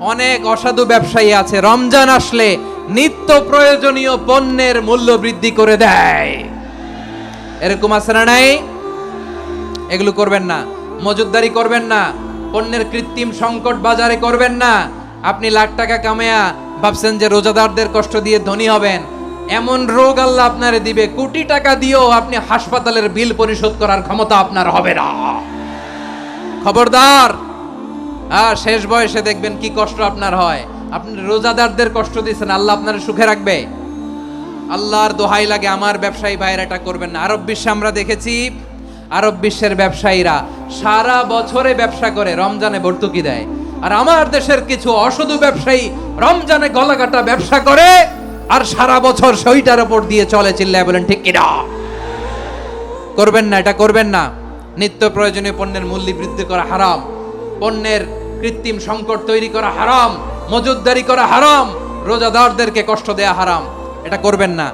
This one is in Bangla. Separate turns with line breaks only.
অনেক অসাধু ব্যবসায়ী আছে রমজান আসলে নিত্য প্রয়োজনীয় পণ্যের মূল্য বৃদ্ধি করে দেয়। এরকম আছে না নাই? এগুলো করবেন না, মজুতদারি করবেন না, পণ্যের কৃত্রিম সংকট বাজারে করবেন না। আপনি লাখ টাকা কামায়া ভাবছেন যে রোজাদারদের কষ্ট দিয়ে ধনী হবেন, এমন রোগ আল্লাহ আপনারে দিবে, কোটি টাকা দিয়েও আপনি হাসপাতালের বিল পরিশোধ করার ক্ষমতা আপনার হবে না। খবরদার। শেষ বয়সে দেখবেন কি কষ্ট আপনার হয়। আপনি রোজাদারদের কষ্ট দিচ্ছেন, আল্লাহ আপনার সুখে রাখবে? আল্লাহর দোহাই লাগে, আমার ব্যবসায়ী ভাইয়েরা এটা করবেন না। আরব বিশ্বে আমরা দেখেছি, আরব বিশ্বের ব্যবসায়ীরা সারা বছরে ব্যবসা করে, রমজানে ভর্তুকি দেয়। আর আমার দেশের কিছু অসাধু ব্যবসায়ী রমজানে গলাকাটা ব্যবসা করে আর সারা বছর সেইটার উপর দিয়ে চলে। চিল্লায় বলেন ঠিক কিনা? করবেন না, এটা করবেন না। নিত্য প্রয়োজনীয় পণ্যের মূল্য বৃদ্ধি করা হারাম, পণ্যের কৃত্রিম সংকট তৈরি করা হারাম, মজুতদারি করা হারাম, রোজাদারদেরকে কষ্ট দেয়া হারাম। এটা করবেন না।